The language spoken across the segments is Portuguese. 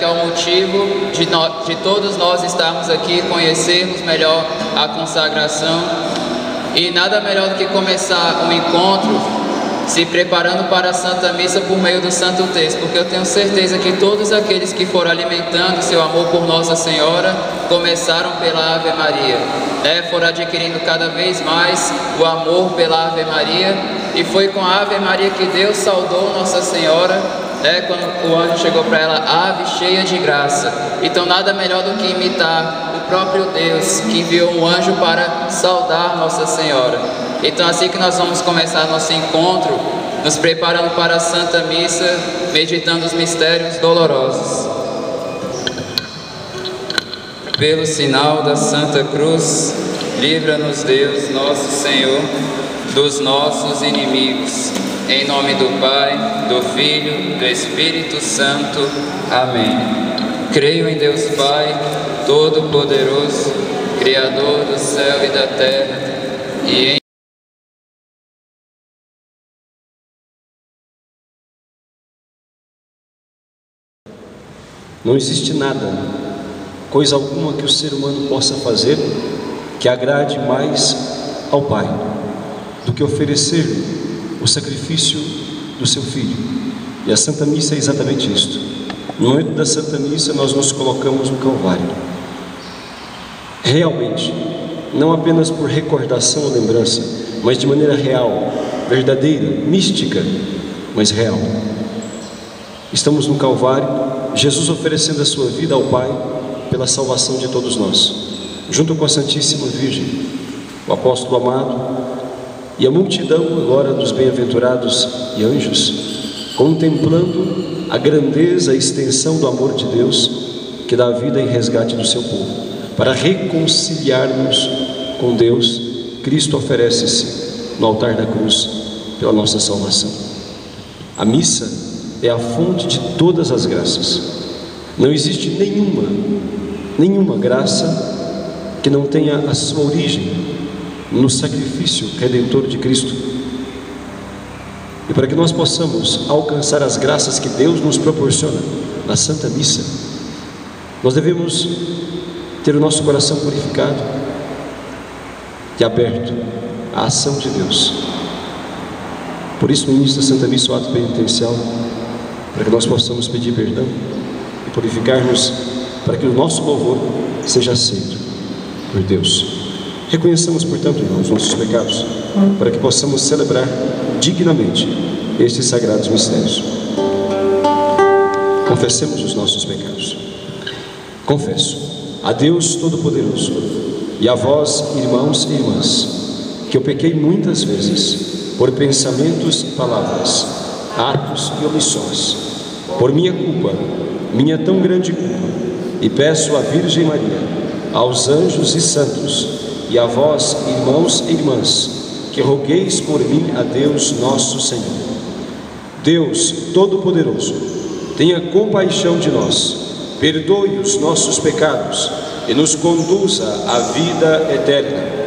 é o motivo de todos nós estarmos aqui, conhecermos melhor a consagração. E nada melhor do que começar um encontro se preparando para a Santa Missa por meio do Santo Texto, porque eu tenho certeza que todos aqueles que foram alimentando seu amor por Nossa Senhora começaram pela Ave Maria, foram adquirindo cada vez mais o amor pela Ave Maria, e foi com a Ave Maria que Deus saudou Nossa Senhora, quando o anjo chegou para ela: ave cheia de graça. Então nada melhor do que imitar o próprio Deus, que enviou um anjo para saudar Nossa Senhora. Então assim que nós vamos começar nosso encontro, nos preparando para a Santa Missa, meditando os mistérios dolorosos. Pelo sinal da Santa Cruz, livra-nos Deus, nosso Senhor, dos nossos inimigos. Em nome do Pai, do Filho, do Espírito Santo. Amém. Creio em Deus Pai, Todo-Poderoso, Criador do céu e da terra, e em Não existe nada, coisa alguma que o ser humano possa fazer que agrade mais ao Pai do que oferecer o sacrifício do seu Filho. E a Santa Missa é exatamente isto. No momento da Santa Missa nós nos colocamos no Calvário. Realmente, não apenas por recordação ou lembrança, mas de maneira real, verdadeira, mística, mas real. Estamos no Calvário, Jesus oferecendo a sua vida ao Pai pela salvação de todos nós, junto com a Santíssima Virgem, o apóstolo amado e a multidão agora dos bem-aventurados e anjos, contemplando a grandeza e extensão do amor de Deus que dá vida em resgate do seu povo. Para reconciliar-nos com Deus, Cristo oferece-se no altar da cruz pela nossa salvação. A missa é a fonte de todas as graças. Não existe nenhuma graça que não tenha a sua origem no sacrifício redentor de Cristo. E para que nós possamos alcançar as graças que Deus nos proporciona na Santa Missa, nós devemos ter o nosso coração purificado e aberto à ação de Deus. Por isso, no início da Santa Missa, o ato penitencial, para que nós possamos pedir perdão e purificar-nos, para que o nosso louvor seja aceito por Deus. Reconheçamos, portanto, irmãos, nossos pecados, para que possamos celebrar dignamente estes sagrados mistérios. Confessemos os nossos pecados. Confesso a Deus Todo-Poderoso e a vós, irmãos e irmãs, que eu pequei muitas vezes por pensamentos e palavras, atos e omissões, por minha culpa, minha tão grande culpa, e peço à Virgem Maria, aos anjos e santos, e a vós, irmãos e irmãs, que rogueis por mim a Deus nosso Senhor. Deus Todo-Poderoso, tenha compaixão de nós, perdoe os nossos pecados e nos conduza à vida eterna.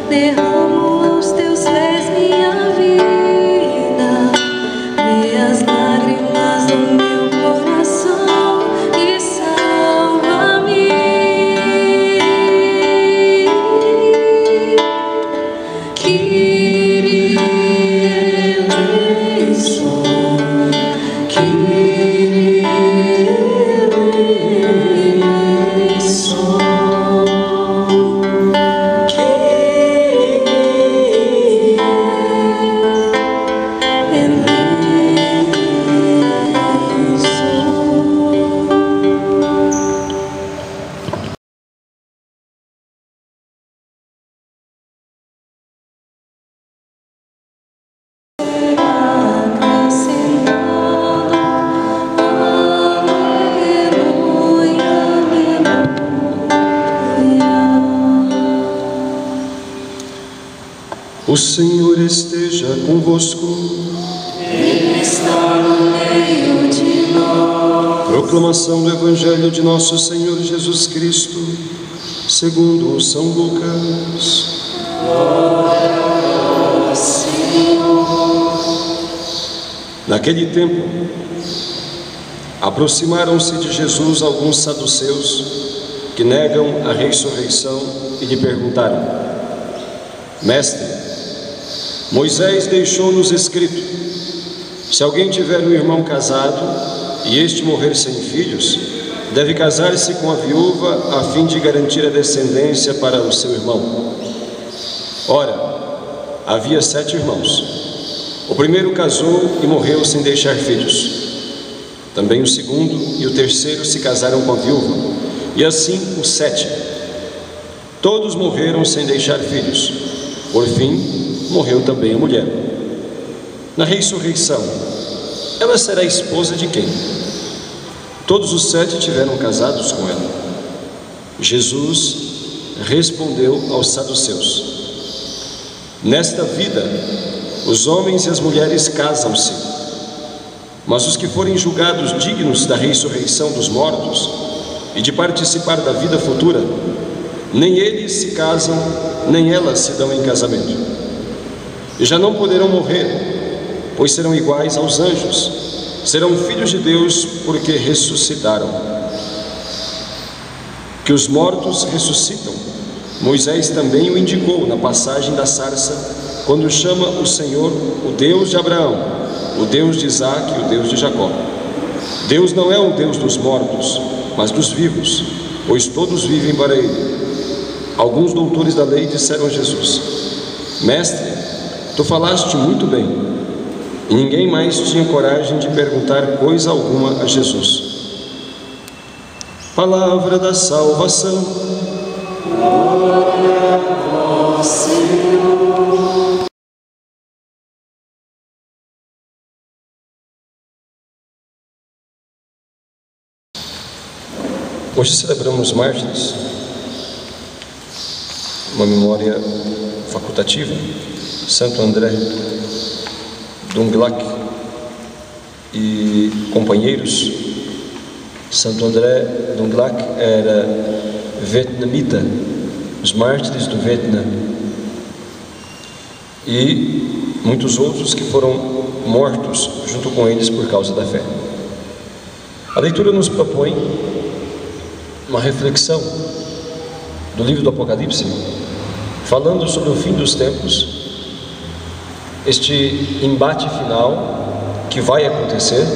Derramo aos teus pés minha vida. O Senhor esteja convosco. Ele está no meio de nós. Proclamação do Evangelho de nosso Senhor Jesus Cristo, segundo São Lucas. Glória a vós, Senhor. Naquele tempo, aproximaram-se de Jesus alguns saduceus que negam a ressurreição e lhe perguntaram: Mestre, Moisés deixou-nos escrito: se alguém tiver um irmão casado e este morrer sem filhos, deve casar-se com a viúva a fim de garantir a descendência para o seu irmão. Ora, havia 7 irmãos. O primeiro casou e morreu sem deixar filhos. Também o segundo e o terceiro se casaram com a viúva, e assim os 7. Todos morreram sem deixar filhos. Por fim, morreu também a mulher. Na ressurreição, ela será esposa de quem? Todos os 7 tiveram casados com ela. Jesus respondeu aos saduceus: nesta vida, os homens e as mulheres casam-se, mas os que forem julgados dignos da ressurreição dos mortos e de participar da vida futura, nem eles se casam, nem elas se dão em casamento. E já não poderão morrer, pois serão iguais aos anjos, serão filhos de Deus, porque ressuscitaram. Que os mortos ressuscitam, Moisés também o indicou na passagem da sarça, quando chama o Senhor o Deus de Abraão, o Deus de Isaque e o Deus de Jacó. Deus não é o Deus dos mortos, mas dos vivos, pois todos vivem para Ele. Alguns doutores da lei disseram a Jesus: Mestre, tu falaste muito bem. E ninguém mais tinha coragem de perguntar coisa alguma a Jesus. Palavra da salvação. Glória a vós, Senhor. Hoje celebramos os mártires, uma memória facultativa. Santo André Dunglac e companheiros. Santo André Dunglac era vietnamita, os mártires do Vietnã, e muitos outros que foram mortos junto com eles por causa da fé. A leitura nos propõe uma reflexão do livro do Apocalipse, falando sobre o fim dos tempos, este embate final que vai acontecer.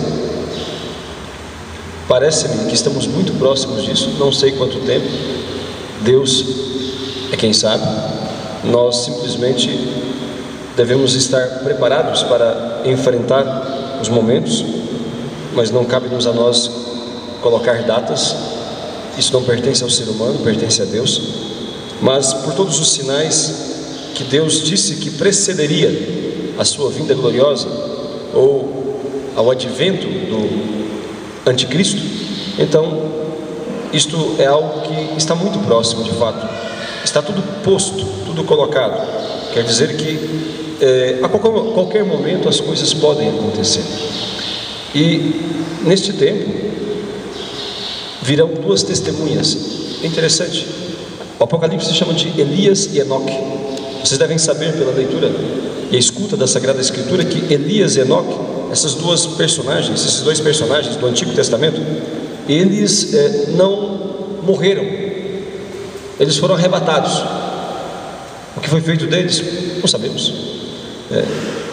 Parece-me que estamos muito próximos disso, não sei quanto tempo, Deus é quem sabe. Nós simplesmente devemos estar preparados para enfrentar os momentos, mas não cabe-nos a nós colocar datas. Isso não pertence ao ser humano, pertence a Deus. Mas por todos os sinais que Deus disse que precederia a sua vinda gloriosa, ou ao advento do anticristo, então isto é algo que está muito próximo de fato. Está tudo posto, tudo colocado. Quer dizer que a qualquer momento as coisas podem acontecer. E neste tempo virão 2 testemunhas. É interessante, o Apocalipse se chama de Elias e Enoque. Vocês devem saber pela leitura e a escuta da Sagrada Escritura que Elias e Enoque, esses dois personagens do Antigo Testamento, eles não morreram, eles foram arrebatados. O que foi feito deles, não sabemos.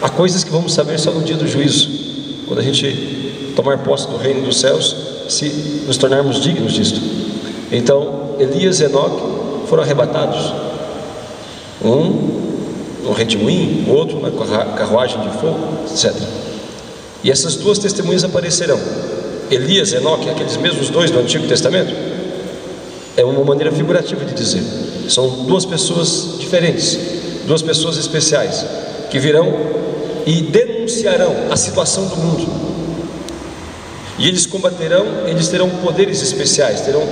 Há coisas que vamos saber só no dia do juízo, quando a gente tomar posse do reino dos céus, se nos tornarmos dignos disto. Então, Elias e Enoque foram arrebatados, um no redemoinho, o outro na carruagem de fogo, etc. E essas 2 testemunhas aparecerão. Elias e Enoque, aqueles mesmos 2 do Antigo Testamento, é uma maneira figurativa de dizer. São 2 pessoas diferentes, 2 pessoas especiais, que virão e denunciarão a situação do mundo. E eles combaterão, eles terão poderes especiais, terão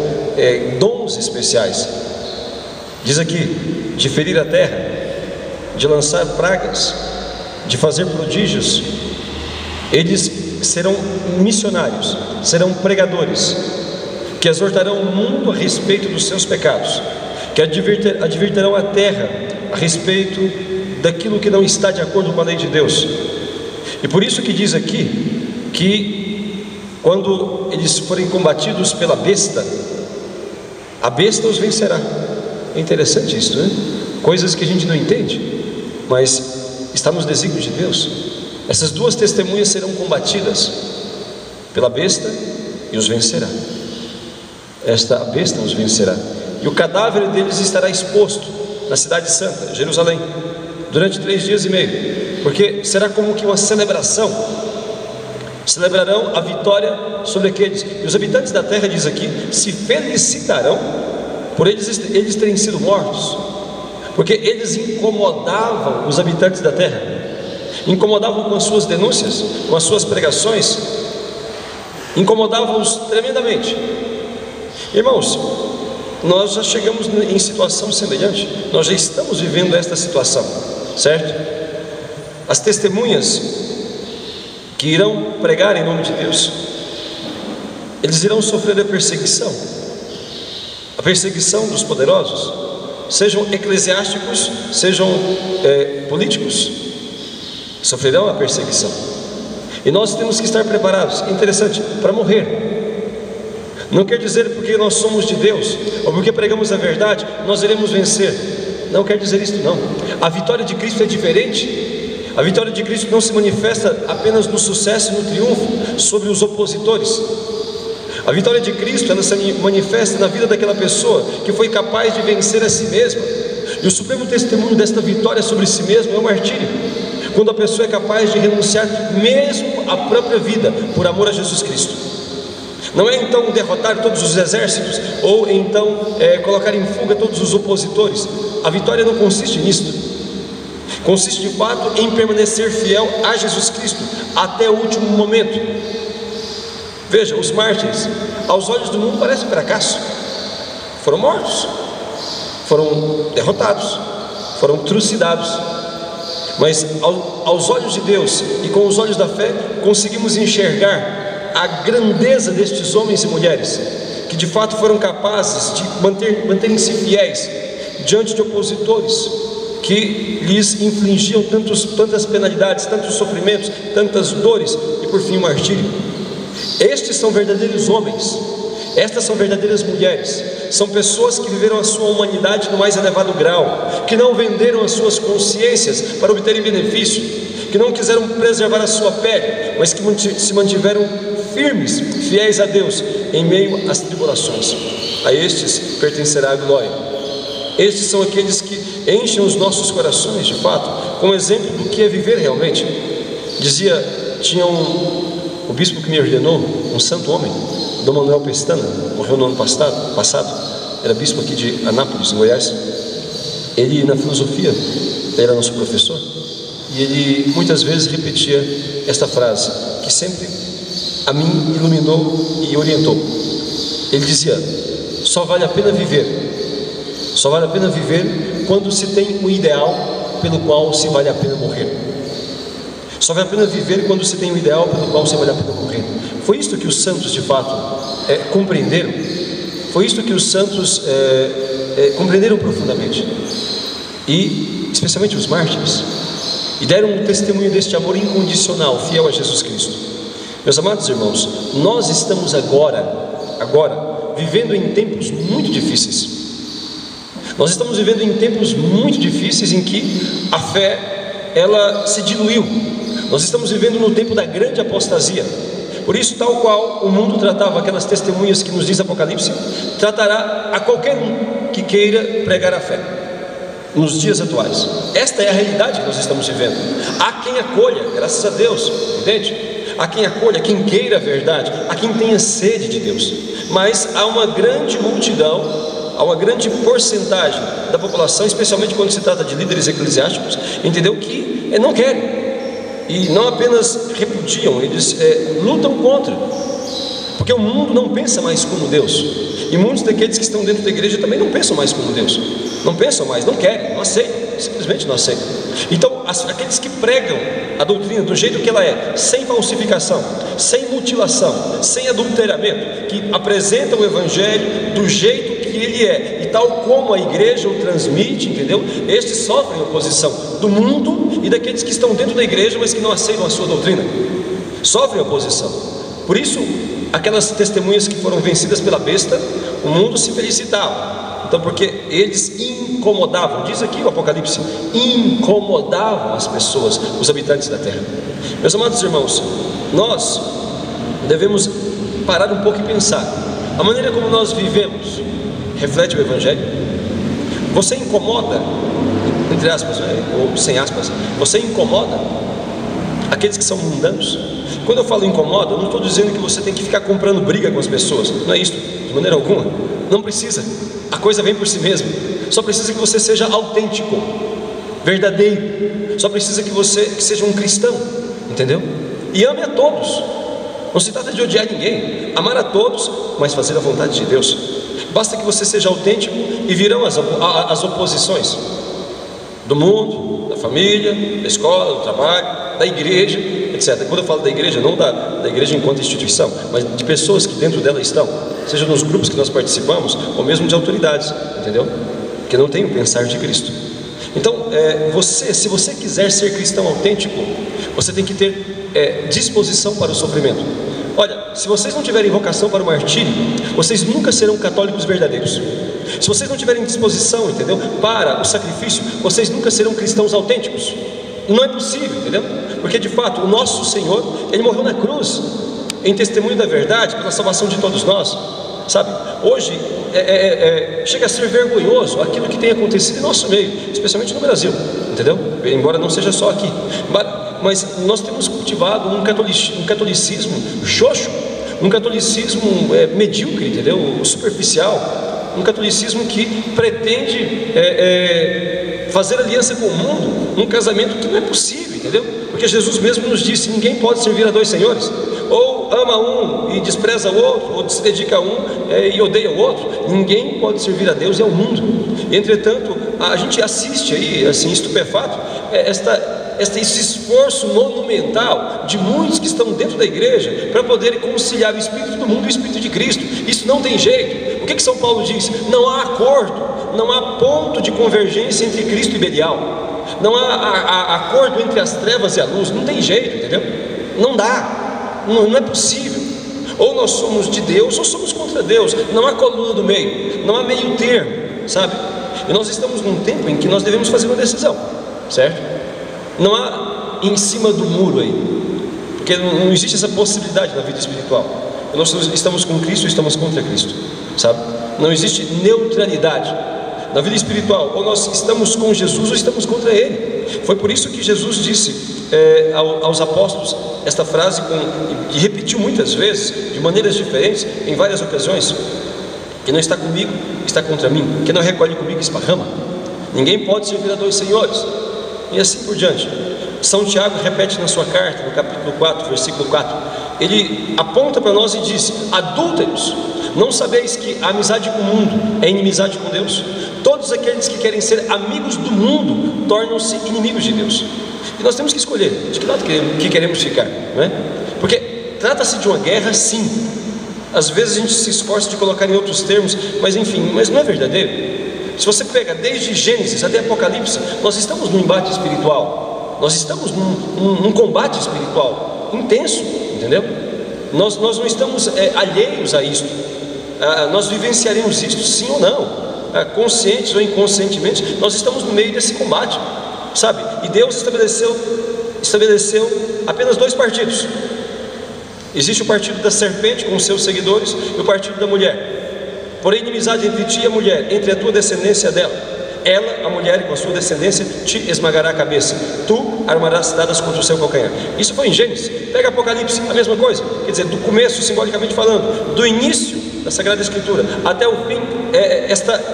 dons especiais. Diz aqui, de ferir a terra, de lançar pragas, de fazer prodígios. Eles serão missionários, serão pregadores, que exortarão o mundo a respeito dos seus pecados, que advertirão a terra a respeito daquilo que não está de acordo com a lei de Deus. E por isso que diz aqui que quando eles forem combatidos pela besta, a besta os vencerá. É interessante isso, né? Coisas que a gente não entende, mas está nos desígnios de Deus. Essas duas testemunhas serão combatidas pela besta e os vencerá. Esta besta os vencerá, e o cadáver deles estará exposto na cidade santa, Jerusalém, durante 3 dias e meio, porque será como que uma celebração. Celebrarão a vitória sobre aqueles, e os habitantes da terra, diz aqui, se felicitarão por eles terem sido mortos, porque eles incomodavam os habitantes da terra, incomodavam com as suas denúncias, com as suas pregações, incomodavam-os tremendamente. Irmãos, nós já chegamos em situação semelhante, nós já estamos vivendo esta situação, certo? As testemunhas que irão pregar em nome de Deus, eles irão sofrer a perseguição dos poderosos, sejam eclesiásticos, sejam políticos, sofrerão a perseguição, e nós temos que estar preparados, interessante, para morrer. Não quer dizer porque nós somos de Deus, ou porque pregamos a verdade, nós iremos vencer. Não quer dizer isso não. A vitória de Cristo é diferente. A vitória de Cristo não se manifesta apenas no sucesso e no triunfo sobre os opositores. A vitória de Cristo, ela se manifesta na vida daquela pessoa que foi capaz de vencer a si mesma. E o supremo testemunho desta vitória sobre si mesmo é o martírio, quando a pessoa é capaz de renunciar mesmo à própria vida por amor a Jesus Cristo. Não é então derrotar todos os exércitos, ou então colocar em fuga todos os opositores. A vitória não consiste nisso. Consiste de fato em permanecer fiel a Jesus Cristo até o último momento. Veja, os mártires, aos olhos do mundo parecem fracasso. Foram mortos, foram derrotados, foram trucidados. Mas aos olhos de Deus e com os olhos da fé, conseguimos enxergar a grandeza destes homens e mulheres, que de fato foram capazes de manterem-se fiéis diante de opositores que lhes infligiam tantas penalidades, tantos sofrimentos, tantas dores e por fim o martírio. Estes são verdadeiros homens, estas são verdadeiras mulheres, são pessoas que viveram a sua humanidade no mais elevado grau, que não venderam as suas consciências para obterem benefício, que não quiseram preservar a sua pele, mas que se mantiveram firmes, fiéis a Deus em meio às tribulações. A estes pertencerá a glória. Estes são aqueles que enchem os nossos corações de fato com exemplo do que é viver realmente. Tinha o bispo que me ordenou, um santo homem, Dom Manuel Pestana, morreu no ano passado, era bispo aqui de Anápolis, em Goiás. Ele, na filosofia, era nosso professor, e ele muitas vezes repetia esta frase, que sempre a mim iluminou e orientou. Ele dizia: só vale a pena viver quando se tem um ideal pelo qual se vale a pena morrer. Só vale a pena viver quando se tem um ideal pelo qual se vale a pena morrer. Foi isto que os santos de fato compreenderam. Foi isto que os santos compreenderam profundamente, e especialmente os mártires, e deram um testemunho deste amor incondicional, fiel a Jesus Cristo. Meus amados irmãos, nós estamos agora vivendo em tempos muito difíceis. Nós estamos vivendo em tempos muito difíceis em que a fé, ela se diluiu. Nós estamos vivendo no tempo da grande apostasia. Por isso, tal qual o mundo tratava aquelas testemunhas que nos diz Apocalipse, tratará a qualquer um que queira pregar a fé nos dias atuais. Esta é a realidade que nós estamos vivendo. Há quem acolha, graças a Deus, entende? Há quem acolha, quem queira a verdade, há quem tenha sede de Deus. Mas há uma grande multidão, há uma grande porcentagem da população, especialmente quando se trata de líderes eclesiásticos, entendeu? Que não querem, e não apenas repudiam, eles lutam contra, porque o mundo não pensa mais como Deus, e muitos daqueles que estão dentro da igreja também não pensam mais como Deus, não pensam mais, não querem, não aceitam. simplesmente não aceitam. Então, aqueles que pregam a doutrina do jeito que ela é, sem falsificação, sem mutilação, sem adulteramento, que apresentam o Evangelho do jeito que ele é, e tal como a igreja o transmite, entendeu? Estes sofrem oposição do mundo e daqueles que estão dentro da igreja, mas que não aceitam a sua doutrina. Sofrem oposição. Por isso, aquelas testemunhas que foram vencidas pela besta, o mundo se felicitava. Então, porque eles incomodavam, diz aqui o Apocalipse, incomodavam as pessoas, os habitantes da terra. Meus amados irmãos, nós devemos parar um pouco e pensar. A maneira como nós vivemos reflete o Evangelho? Você incomoda, entre aspas, ou sem aspas, você incomoda aqueles que são mundanos? Quando eu falo incomoda, eu não estou dizendo que você tem que ficar comprando briga com as pessoas, não é isso, de maneira alguma. Não precisa, a coisa vem por si mesma. Só precisa que você seja autêntico, verdadeiro. Só precisa que você seja um cristão, entendeu? E ame a todos. Não se trata de odiar ninguém, amar a todos, mas fazer a vontade de Deus. Basta que você seja autêntico e virão as oposições do mundo, da família, da escola, do trabalho, da igreja, etc. Quando eu falo da igreja, não da igreja enquanto instituição, mas de pessoas que dentro dela estão, seja nos grupos que nós participamos, ou mesmo de autoridades, entendeu? Que não tem o pensar de Cristo. Então, se você quiser ser cristão autêntico, você tem que ter disposição para o sofrimento. Olha, se vocês não tiverem vocação para o martírio, vocês nunca serão católicos verdadeiros. Se vocês não tiverem disposição, entendeu, para o sacrifício, vocês nunca serão cristãos autênticos. Não é possível, entendeu? Porque de fato o nosso Senhor, Ele morreu na cruz em testemunho da verdade, pela salvação de todos nós, sabe? Hoje chega a ser vergonhoso aquilo que tem acontecido em nosso meio, especialmente no Brasil, entendeu? Embora não seja só aqui, mas nós temos cultivado um catolicismo xoxo, um catolicismo medíocre, entendeu? Superficial, um catolicismo que pretende fazer aliança com o mundo, um casamento que não é possível, entendeu? Porque Jesus mesmo nos disse: ninguém pode servir a dois senhores, ou ama um e despreza o outro, ou se dedica a um e odeia o outro. Ninguém pode servir a Deus e ao mundo. Entretanto, a gente assiste aí, assim, estupefato, esse esforço monumental de muitos que estão dentro da igreja para poderem conciliar o espírito do mundo e o espírito de Cristo. Isso não tem jeito. O que São Paulo diz? Não há acordo, não há ponto de convergência entre Cristo e Belial, não há acordo entre as trevas e a luz. Não tem jeito, entendeu? Não dá, não é possível. Ou nós somos de Deus ou somos contra Deus. Não há coluna do meio, não há meio termo, sabe? E nós estamos num tempo em que nós devemos fazer uma decisão, certo? Não há em cima do muro aí, porque não existe essa possibilidade na vida espiritual. Nós estamos com Cristo ou estamos contra Cristo, sabe? Não existe neutralidade na vida espiritual. Ou nós estamos com Jesus ou estamos contra Ele. Foi por isso que Jesus disse aos apóstolos esta frase, que repetiu muitas vezes, de maneiras diferentes, em várias ocasiões: quem não está comigo está contra mim, quem não recolhe comigo esparrama. Ninguém pode servir a dois senhores, e assim por diante. São Tiago repete na sua carta, no capítulo 4, versículo 4, ele aponta para nós e diz: adúlteros, não sabeis que a amizade com o mundo é inimizade com Deus? Todos aqueles que querem ser amigos do mundo tornam-se inimigos de Deus. E nós temos que escolher de que lado que queremos ficar, não é? Porque trata-se de uma guerra, sim. Às vezes a gente se esforça de colocar em outros termos, mas enfim, mas não é verdadeiro. Se você pega desde Gênesis até Apocalipse, nós estamos num embate espiritual, nós estamos num combate espiritual intenso, entendeu? Nós não estamos alheios a isto. Nós vivenciaremos isto sim ou não, conscientes ou inconscientemente. Nós estamos no meio desse combate, sabe? E Deus estabeleceu apenas dois partidos. Existe o partido da serpente com os seus seguidores e o partido da mulher. Porém, inimizade entre ti e a mulher, entre a tua descendência e a dela. Ela, a mulher, com a sua descendência, te esmagará a cabeça. Tu armarás cidadas contra o seu calcanhar. Isso foi em Gênesis. Pega Apocalipse, a mesma coisa. Quer dizer, do começo, simbolicamente falando, do início da Sagrada Escritura até o fim,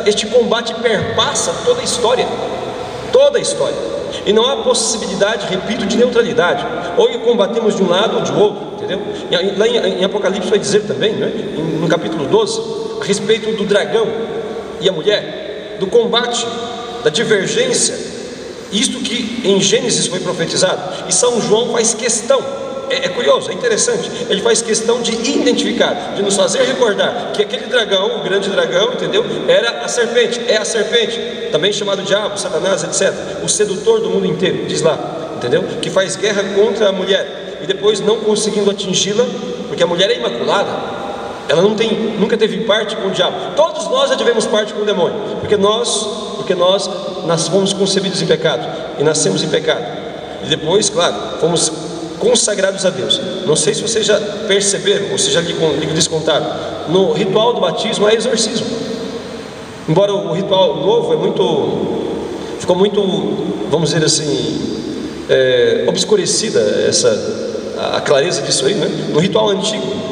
este combate perpassa toda a história. Toda a história. E não há possibilidade, repito, de neutralidade. Ou combatemos de um lado ou de outro, entendeu? Lá em Apocalipse vai dizer também, né, no capítulo 12, a respeito do dragão e a mulher, do combate, da divergência Isto que em Gênesis foi profetizado, e São João faz questão, é curioso, é interessante, ele faz questão de identificar, de nos fazer recordar que aquele dragão, o grande dragão, entendeu? Era a serpente, é a serpente, também chamado diabo, Satanás, etc. O sedutor do mundo inteiro, diz lá, entendeu? Que faz guerra contra a mulher, e depois não conseguindo atingi-la, porque a mulher é imaculada, ela nunca teve parte com o diabo. Todos nós já tivemos parte com o demônio, porque nós fomos concebidos em pecado, e nascemos em pecado, e depois, claro, fomos consagrados a Deus. Não sei se vocês já perceberam, ou se já lhe descontaram, no ritual do batismo há exorcismo. Embora o ritual novo ficou muito, vamos dizer assim, obscurecida a clareza disso aí, né? No ritual antigo,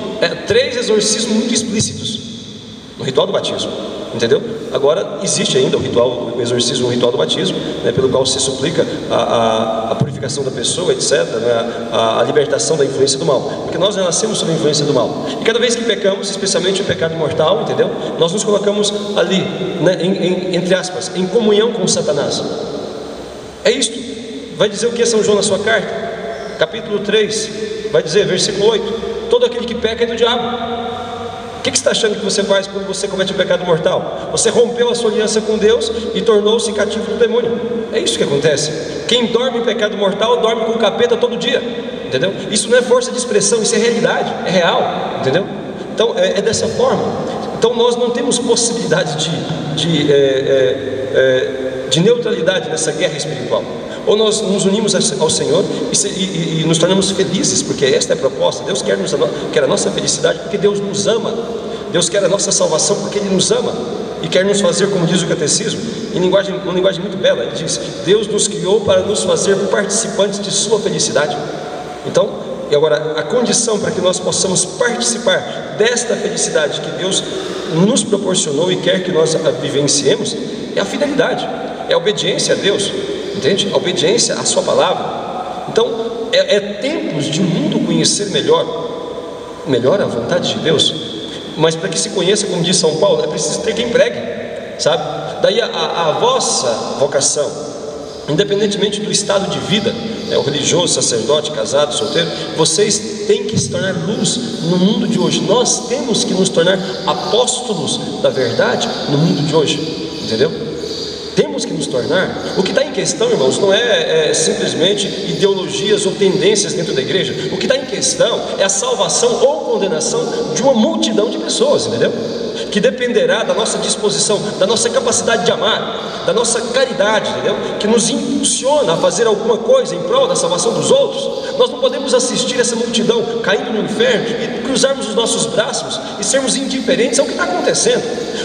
3 exorcismos muito explícitos no ritual do batismo, entendeu? Agora existe ainda o exorcismo, o ritual do batismo, né, pelo qual se suplica a purificação da pessoa, etc., né, a libertação da influência do mal, porque nós já nascemos sob a influência do mal, e cada vez que pecamos, especialmente o pecado mortal, entendeu? Nós nos colocamos ali, né, entre aspas, em comunhão com Satanás. É isto. Vai dizer o que é São João na sua carta? Capítulo 3, vai dizer, versículo 8: todo aquele que peca é do diabo. O que você está achando que você faz quando você comete um pecado mortal? Você rompeu a sua aliança com Deus e tornou-se cativo do demônio. É isso que acontece. Quem dorme em pecado mortal, dorme com o capeta todo dia, entendeu? Isso não é força de expressão, isso é realidade, é real, entendeu? Então é dessa forma. Então nós não temos possibilidade de neutralidade nessa guerra espiritual. Ou nós nos unimos ao Senhor e nos tornamos felizes, porque esta é a proposta. Deus quer a nossa felicidade porque Deus nos ama. Deus quer a nossa salvação porque Ele nos ama e quer nos fazer, como diz o catecismo, uma linguagem muito bela. Ele diz: Deus nos criou para nos fazer participantes de sua felicidade. Então, e agora, a condição para que nós possamos participar desta felicidade que Deus nos proporcionou e quer que nós a vivenciemos é a fidelidade, é a obediência a Deus. Entende? A obediência à sua palavra. Então, é tempos de o mundo conhecer melhor a vontade de Deus. Mas para que se conheça, como diz São Paulo, é preciso ter quem pregue, sabe? Daí a vossa vocação, independentemente do estado de vida, o religioso, sacerdote, casado, solteiro, vocês têm que se tornar luz no mundo de hoje. Nós temos que nos tornar apóstolos da verdade no mundo de hoje, entendeu? Temos que nos tornar. O que está em questão, irmãos, não é simplesmente ideologias ou tendências dentro da igreja. O que está em questão é a salvação ou condenação de uma multidão de pessoas, entendeu? Que dependerá da nossa disposição, da nossa capacidade de amar, da nossa caridade, entendeu? Que nos impulsiona a fazer alguma coisa em prol da salvação dos outros. Nós não podemos assistir essa multidão caindo no inferno e cruzarmos os nossos braços e sermos indiferentes ao que está acontecendo.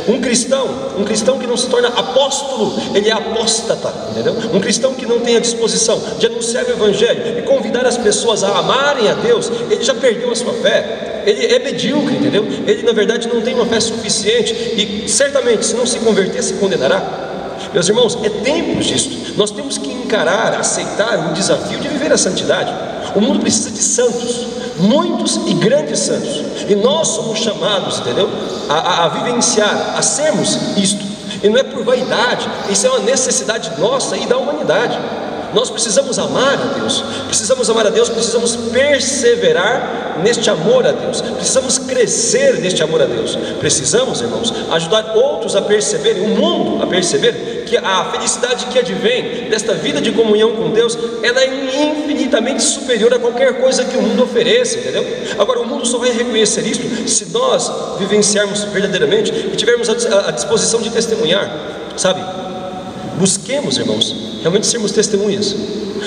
Um cristão que não se torna apóstolo, ele é apóstata, entendeu? Um cristão que não tem a disposição de anunciar o evangelho e convidar as pessoas a amarem a Deus, ele já perdeu a sua fé, ele é medíocre, entendeu? Ele na verdade não tem uma fé suficiente e certamente se não se converter se condenará. Meus irmãos, é tempo disso. Nós temos que encarar, aceitar o desafio de viver a santidade. O mundo precisa de santos, muitos e grandes santos, e nós somos chamados, entendeu? A vivenciar, a sermos isto. E não é por vaidade, isso é uma necessidade nossa e da humanidade. Nós precisamos amar a Deus, precisamos perseverar neste amor a Deus, precisamos crescer neste amor a Deus, precisamos, irmãos, ajudar outros a perceberem, o mundo a perceber que a felicidade que advém desta vida de comunhão com Deus, ela é infinitamente superior a qualquer coisa que o mundo ofereça, entendeu? Agora, o mundo só vai reconhecer isso se nós vivenciarmos verdadeiramente e tivermos a disposição de testemunhar, sabe? Busquemos, irmãos, realmente sermos testemunhas.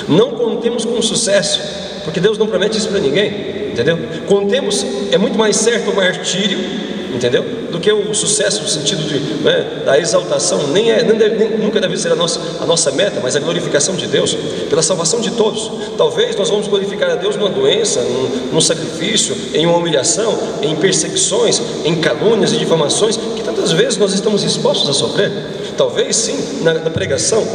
Não contemos com sucesso, porque Deus não promete isso para ninguém, entendeu? Contemos, é muito mais certo o martírio, entendeu? Do que o sucesso no sentido da exaltação. Nunca deve ser a nossa meta, mas a glorificação de Deus, pela salvação de todos. Talvez nós vamos glorificar a Deus numa doença, num sacrifício, em uma humilhação, em perseguições, em calúnias e difamações, que tantas vezes nós estamos expostos a sofrer. Talvez sim, na pregação,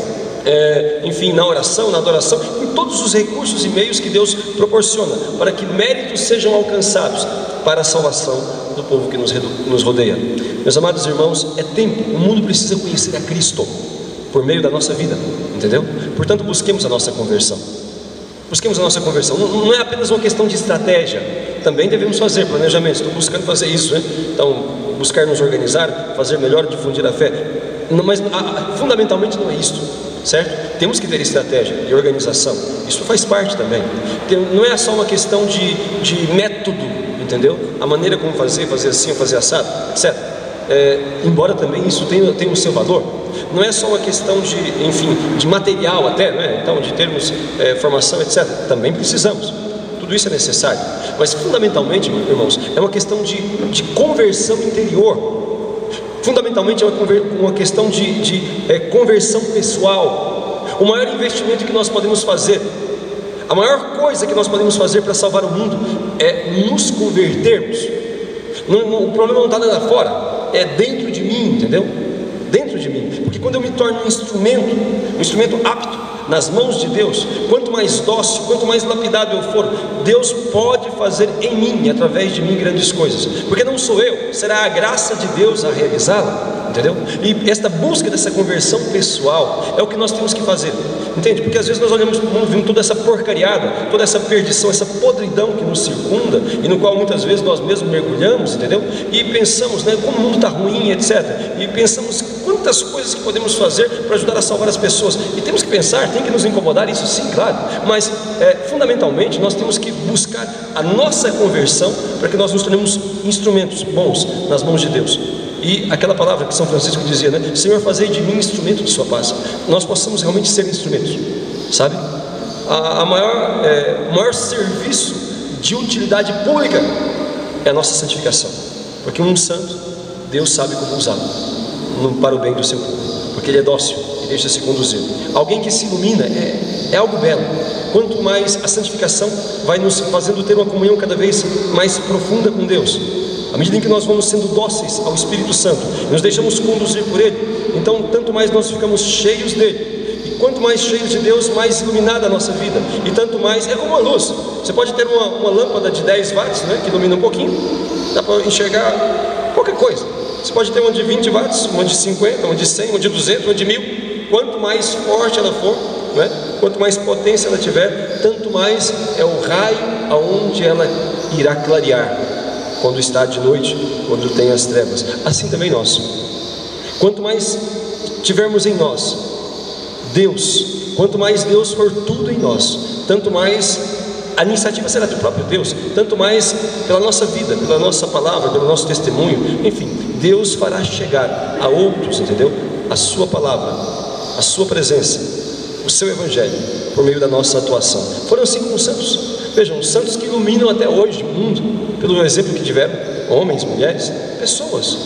enfim, na oração, na adoração, em todos os recursos e meios que Deus proporciona, para que méritos sejam alcançados para a salvação do povo que nos rodeia. Meus amados irmãos, é tempo, o mundo precisa conhecer a Cristo. por meio da nossa vida, entendeu? Portanto, busquemos a nossa conversão. Busquemos a nossa conversão. Não é apenas uma questão de estratégia. Também devemos fazer planejamento. Estou buscando fazer isso, né? Então, buscar nos organizar, fazer melhor, difundir a fé. Mas fundamentalmente não é isso, certo? Temos que ter estratégia e organização. Isso faz parte também. Não é só uma questão de método, entendeu? A maneira como fazer assim, fazer assado, etc. Embora também isso tenha o seu valor. Não é só uma questão de material até, né? Então, de termos formação, etc. Também precisamos. Tudo isso é necessário. Mas fundamentalmente, irmãos, é uma questão de conversão interior. Fundamentalmente é uma questão de conversão pessoal. O maior investimento que nós podemos fazer, a maior coisa que nós podemos fazer para salvar o mundo é nos convertermos. O problema não está lá fora, é dentro de mim, entendeu? Dentro de mim. Porque quando eu me torno um instrumento apto nas mãos de Deus, quanto mais dócil, quanto mais lapidado eu for, Deus pode fazer em mim, através de mim, grandes coisas. Porque não sou eu, será a graça de Deus a realizá-la, entendeu? E esta busca dessa conversão pessoal é o que nós temos que fazer, entende? Porque às vezes nós olhamos para o mundo, vimos toda essa porcariada, toda essa perdição, essa podridão que nos circunda, e no qual muitas vezes nós mesmos mergulhamos, entendeu? E pensamos, né, como o mundo está ruim, etc. E pensamos quantas coisas que podemos fazer para ajudar a salvar as pessoas. E temos que pensar, tem que nos incomodar isso sim, claro. Mas fundamentalmente nós temos que buscar a nossa conversão para que nós nos tornemos instrumentos bons nas mãos de Deus. E aquela palavra que São Francisco dizia, né? Senhor, fazei de mim instrumento de sua paz. Nós possamos realmente ser instrumentos, sabe? O maior serviço de utilidade pública é a nossa santificação. Porque um santo, Deus sabe como usá-lo para o bem do seu povo, porque ele é dócil e deixa-se conduzir. Alguém que se ilumina é algo belo. Quanto mais a santificação vai nos fazendo ter uma comunhão cada vez mais profunda com Deus, à medida em que nós vamos sendo dóceis ao Espírito Santo, nos deixamos conduzir por Ele, então tanto mais nós ficamos cheios dele. E quanto mais cheios de Deus, mais iluminada a nossa vida. E tanto mais, é como a luz. Você pode ter uma lâmpada de 10 watts, né, que ilumina um pouquinho, dá para enxergar qualquer coisa. Você pode ter uma de 20 watts, uma de 50, uma de 100, uma de 200, uma de 1000. Quanto mais forte ela for, né? Quanto mais potência ela tiver, tanto mais é o raio aonde ela irá clarear quando está de noite, quando tem as trevas. Assim também nós. Quanto mais tivermos em nós Deus, quanto mais Deus for tudo em nós, tanto mais a iniciativa será do próprio Deus, tanto mais pela nossa vida, pela nossa palavra, pelo nosso testemunho, enfim, Deus fará chegar a outros, entendeu? A sua palavra, a sua presença, o seu evangelho, por meio da nossa atuação. Foram assim como os santos. Vejam, os santos que iluminam até hoje o mundo, pelo exemplo que tiveram, homens, mulheres, pessoas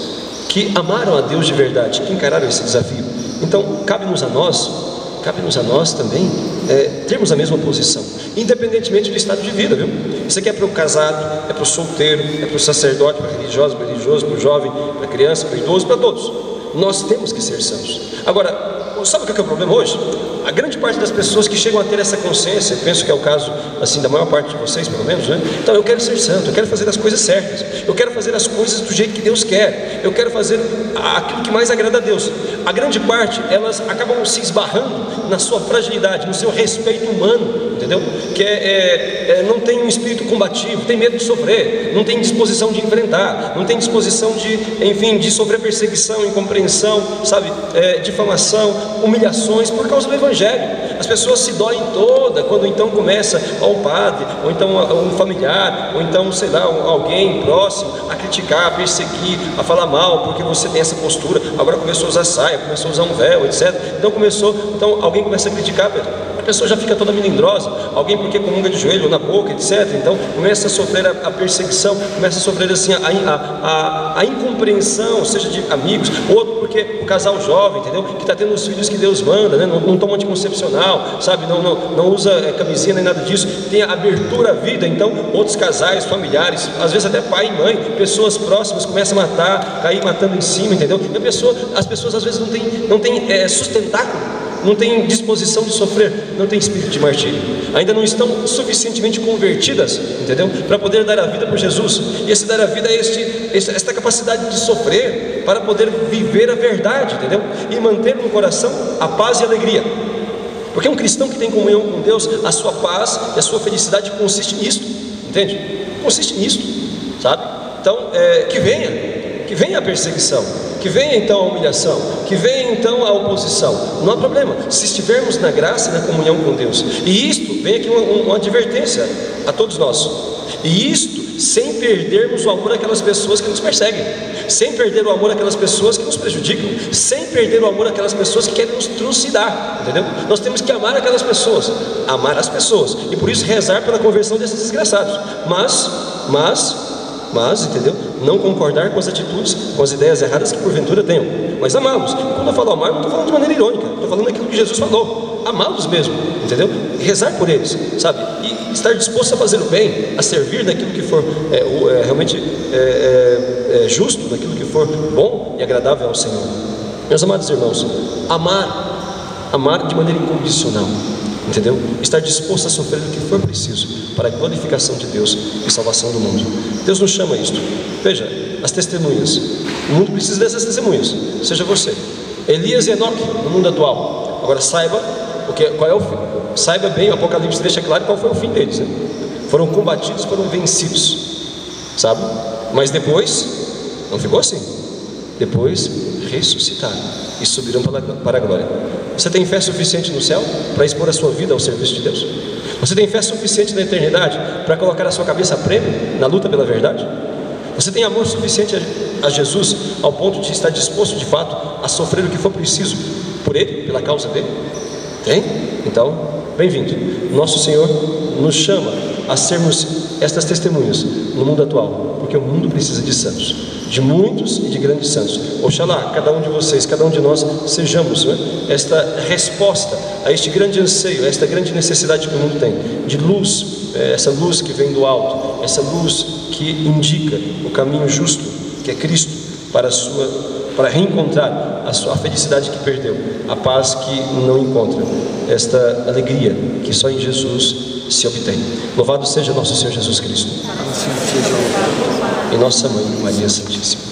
que amaram a Deus de verdade, que encararam esse desafio. Então, cabe-nos a nós também termos a mesma posição, independentemente do estado de vida, viu? Isso aqui é para o casado, é para o solteiro, é para o sacerdote, para o religioso, para o jovem, para a criança, para o idoso, para todos. Nós temos que ser santos. Agora, sabe o que é o problema hoje? A grande parte das pessoas que chegam a ter essa consciência, penso que é o caso assim da maior parte de vocês, pelo menos, né? Então, eu quero ser santo, eu quero fazer as coisas certas, eu quero fazer as coisas do jeito que Deus quer, eu quero fazer aquilo que mais agrada a Deus. A grande parte, elas acabam se esbarrando na sua fragilidade, no seu respeito humano, entendeu? Que não tem um espírito combativo, tem medo de sofrer, não tem disposição de enfrentar, não tem disposição de sofrer perseguição, incompreensão, sabe, difamação, humilhações por causa do Evangelho. As pessoas se doem toda quando então começa um padre, ou então um familiar, ou então, sei lá, alguém próximo a criticar, a perseguir, a falar mal, porque você tem essa postura, agora começou a usar saia, começou a usar um véu, etc. Então alguém começa a criticar, a pessoa já fica toda melindrosa, alguém porque comunga de joelho ou na boca, etc. Então começa a sofrer a perseguição, começa a sofrer assim a incompreensão, seja de amigos, outro porque o casal jovem, entendeu? Que está tendo os filhos que Deus manda, né? Não toma anticoncepcional, sabe? Não usa camisinha nem nada disso, tem a abertura à vida. Então outros casais, familiares, às vezes até pai e mãe, pessoas próximas começam a matar, cair matando em cima, entendeu? E as pessoas às vezes não têm sustentáculo, não têm disposição de sofrer, não têm espírito de martírio, ainda não estão suficientemente convertidas, entendeu? Para poder dar a vida por Jesus. E esse dar a vida é esta capacidade de sofrer para poder viver a verdade, entendeu? E manter no coração a paz e a alegria. Porque um cristão que tem comunhão com Deus, a sua paz e a sua felicidade consiste nisto, entende? Consiste nisto, sabe? Então, que venha a perseguição, que venha então a humilhação, que venha então a oposição, não há problema, se estivermos na graça e na comunhão com Deus. E isto, vem aqui uma advertência a todos nós, e isto sem perdermos o amor àquelas pessoas que nos perseguem, sem perder o amor àquelas pessoas que nos prejudicam, sem perder o amor àquelas pessoas que querem nos trucidar, entendeu? Nós temos que amar aquelas pessoas, amar as pessoas, e por isso rezar pela conversão desses desgraçados, mas, entendeu? Não concordar com as atitudes, com as ideias erradas que porventura tenham, mas amá-los. E quando eu falo amar, não estou falando de maneira irônica, estou falando aquilo que Jesus falou, amá-los mesmo, entendeu? E rezar por eles, sabe? E estar disposto a fazer o bem, a servir naquilo que for realmente justo, naquilo que for bom e agradável ao Senhor. Meus amados irmãos, amar de maneira incondicional, entendeu? Estar disposto a sofrer o que for preciso para a glorificação de Deus e salvação do mundo. Deus nos chama a isto. Veja, as testemunhas. O mundo precisa dessas testemunhas. Seja você, Elias e Enoque no mundo atual. Agora saiba qual é o fim. Saiba bem, o Apocalipse deixa claro qual foi o fim deles, né? Foram combatidos, foram vencidos, sabe? Mas depois não ficou assim. Depois ressuscitaram e subiram para a glória. Você tem fé suficiente no céu para expor a sua vida ao serviço de Deus? Você tem fé suficiente na eternidade para colocar a sua cabeça a prêmio na luta pela verdade? Você tem amor suficiente a Jesus ao ponto de estar disposto de fato a sofrer o que for preciso por Ele, pela causa dele? Tem? Então, bem-vindo. Nosso Senhor nos chama a sermos estas testemunhas no mundo atual, porque o mundo precisa de santos, de muitos e de grandes santos. Oxalá cada um de vocês, cada um de nós sejamos, né, esta resposta a este grande anseio, a esta grande necessidade que o mundo tem de luz, essa luz que vem do alto, essa luz que indica o caminho justo, que é Cristo, para reencontrar a felicidade que perdeu, a paz que não encontra, esta alegria que só em Jesus se obtém. Louvado seja nosso Senhor Jesus Cristo e nossa Mãe Maria Santíssima.